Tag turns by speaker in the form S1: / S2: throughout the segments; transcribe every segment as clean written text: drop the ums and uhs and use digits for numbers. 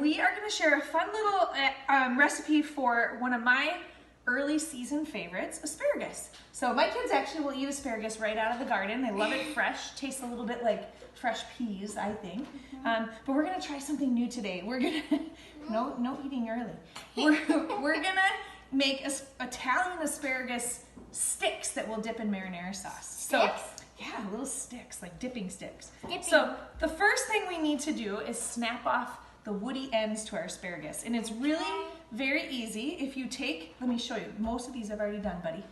S1: we are going to share a fun little recipe for one of my early season favorites, asparagus. So my kids actually will eat asparagus right out of the garden. They love it fresh. Tastes a little bit like fresh peas, I think. But we're going to try something new today. We're going to, no eating early. We're going to make Italian asparagus sticks that we'll dip in marinara sauce.
S2: Sticks?
S1: Yeah, little sticks, like dipping sticks.
S2: Dipping.
S1: So the first thing we need to do is snap off the woody ends to our asparagus. And it's really very easy. If you take, let me show you, most of these I've already done, buddy.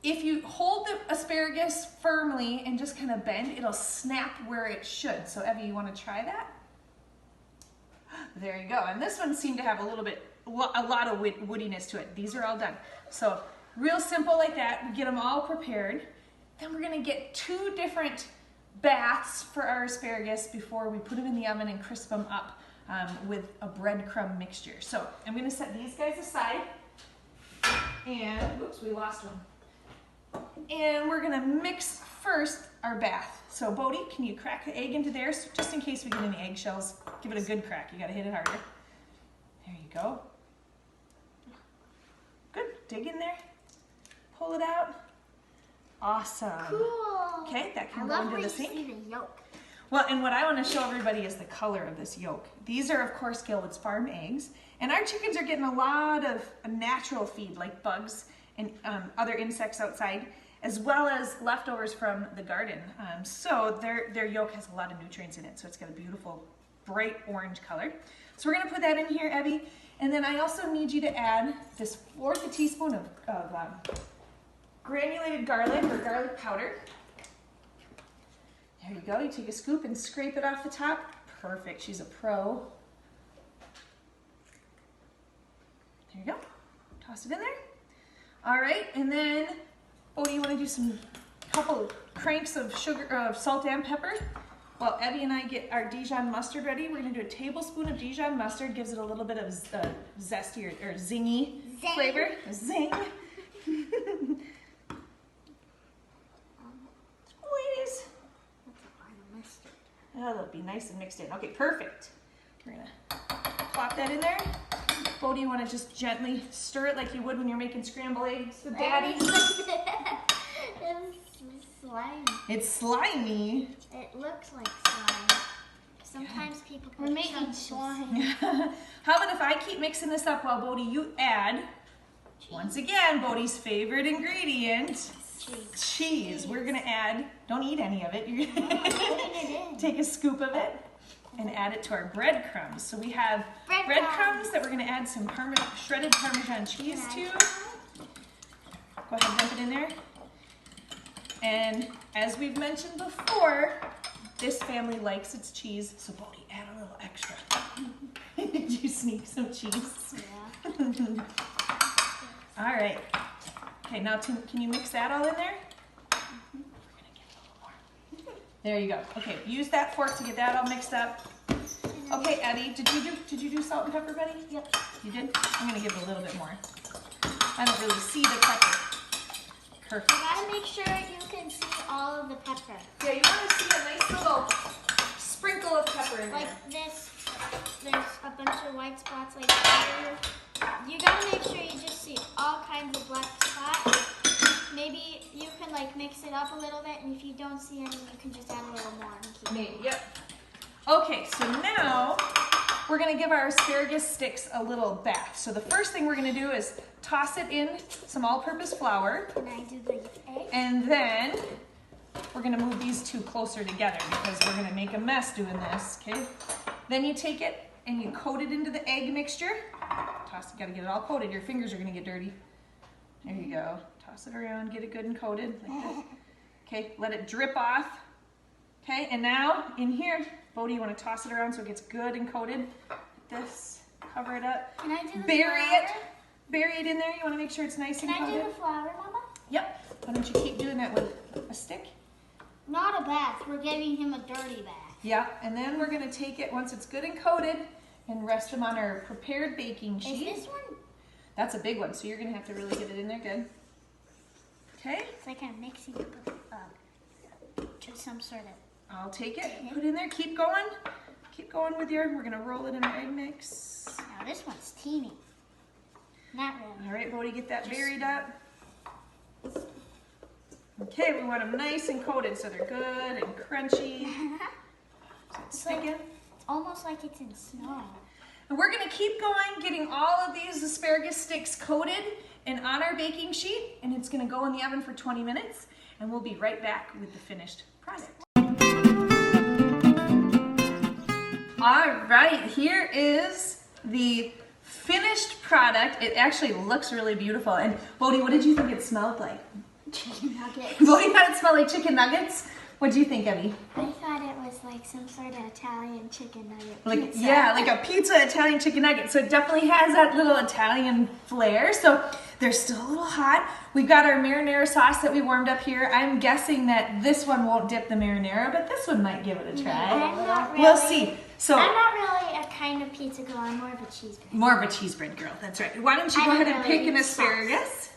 S1: If you hold the asparagus firmly and just kind of bend, it'll snap where it should. So Evie, you want to try that? There you go. And this one seemed to have a lot of woodiness to it. These are all done. So real simple like that. We get them all prepared. Then we're going to get 2 different baths for our asparagus before we put them in the oven and crisp them up with a breadcrumb mixture. So I'm going to set these guys aside. And, oops, we lost one. And we're going to mix first our bath. So Bodie, can you crack the egg into there? So just in case we get any eggshells, give it a good crack. You got to hit it harder. There you go. Good. Dig in there. Pull it out. Awesome.
S2: Cool.
S1: Okay, that can go into the sink.
S2: See the yolk.
S1: Well, and what I want to show everybody is the color of this yolk. These are, of course, Gilwood's farm eggs. And our chickens are getting a lot of natural feed, like bugs and other insects outside, as well as leftovers from the garden. So their yolk has a lot of nutrients in it. So it's got a beautiful, bright orange color. So we're going to put that in here, Evie. And then I also need you to add this 1/4 teaspoon of granulated garlic or garlic powder. There you go. You take a scoop and scrape it off the top. Perfect. She's a pro. There you go. Toss it in there. All right, and then, do you want to do couple cranks of salt and pepper? While Evie and I get our Dijon mustard ready, we're going to do a tablespoon of Dijon mustard. Gives it a little bit of zesty or zingy flavor. Zing. Squeeze. Oh, that'll be nice and mixed in. Okay, perfect. We're going to plop that in there. Bodie, you want to just gently stir it like you would when you're making scrambled eggs with Daddy?
S2: It's slimy.
S1: It's slimy.
S2: It looks like slime. Sometimes people put making slime.
S1: How about if I keep mixing this up while Bodie, you add, once again, Bodie's favorite ingredient, cheese. We're going to add, don't eat any of it. You're going to take a scoop of it and add it to our breadcrumbs. So we have breadcrumbs that we're going to add some shredded Parmesan cheese to. Go ahead and dump it in there. And as we've mentioned before, this family likes its cheese, so Bodie, add a little extra. Did you sneak some cheese? Yeah. All right. Okay, now can you mix that all in there? We're gonna get a little more. There you go. Okay, use that fork to get that all mixed up. Okay, Eddie, did you do salt and pepper, buddy?
S2: Yep.
S1: You did? I'm gonna give a little bit more. I don't really see the pepper. Perfect.
S2: You gotta make sure you can see all of the pepper.
S1: Yeah, you want to see a nice little sprinkle of pepper in there.
S2: Like this, there's a bunch of white spots like here. You gotta make sure you just see all kinds of black spots. Maybe you can like mix it up a little bit, and if you don't see any, you can just add a little more and keep
S1: Maybe, yep. Okay, so now we're gonna give our asparagus sticks a little bath. So the first thing we're gonna do is toss it in some all-purpose flour.
S2: Can I do the egg?
S1: And then we're gonna move these 2 closer together because we're gonna make a mess doing this, okay? Then you take it and you coat it into the egg mixture. Toss it, gotta get it all coated. Your fingers are gonna get dirty. There you go. Toss it around, get it good and coated like this. Okay, let it drip off. Okay, and now in here, Bodie, you wanna toss it around so it gets good and coated. Like this, cover it up.
S2: Can I do the
S1: Bury
S2: flour?
S1: it. Bury it in there. You wanna make sure it's nice and coated.
S2: Can I do the flour, Mama?
S1: Yep. Why don't you keep doing that with a stick?
S2: Not a bath. We're giving him a dirty bath.
S1: Yeah, and then we're gonna take it once it's good and coated and rest them on our prepared baking sheet.
S2: Is this one?
S1: That's a big one, so you're gonna have to really get it in there good. Okay?
S2: It's like I'm mixing it to some sort of...
S1: I'll take it, put it in there, keep going. keep going with we're gonna roll it in our egg mix.
S2: Now this one's teeny. Not really.
S1: All right, Bodhi, get that buried up. Okay, we want them nice and coated so they're good and crunchy. So it's sticking.
S2: It's almost like it's in snow.
S1: And we're gonna keep going, getting all of these asparagus sticks coated and on our baking sheet, and it's gonna go in the oven for 20 minutes, and we'll be right back with the finished product. All right, here is the finished product. It actually looks really beautiful. And Bodhi, what did you think it smelled like?
S2: Chicken nuggets.
S1: Bodhi thought it smelled like chicken nuggets. What do you think, Evie?
S2: I thought it was like some sort of Italian chicken nugget
S1: Like,
S2: pizza.
S1: yeah, like a pizza Italian chicken nugget. So it definitely has that little Italian flair. So they're still a little hot. We've got our marinara sauce that we warmed up here. I'm guessing that this one won't dip the marinara, but this one might give it a try.
S2: I'm not really,
S1: We'll see. So
S2: I'm not really a kind of pizza girl. I'm more of a cheese girl.
S1: more of a cheese bread girl. That's right. Why don't you go
S2: I
S1: ahead
S2: don't
S1: and
S2: really
S1: pick an
S2: eat
S1: asparagus?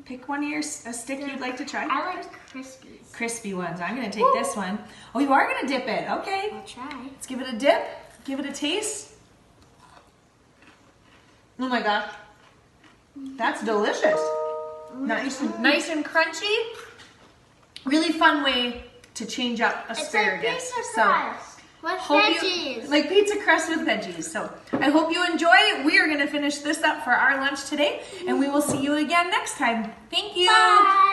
S1: Pick one of a stick you'd like to try.
S2: I like Crispies.
S1: Crispy ones. I'm going to take this one. Oh, you are going to dip it. Okay.
S2: I'll try.
S1: Let's give it a dip. Give it a taste. Oh my gosh. That's delicious. Nice and crunchy. Really fun way to change up asparagus.
S2: It's like pizza crust with veggies.
S1: Like pizza crust with veggies. So I hope you enjoy. We are going to finish this up for our lunch today, and we will see you again next time. Thank you.
S2: Bye.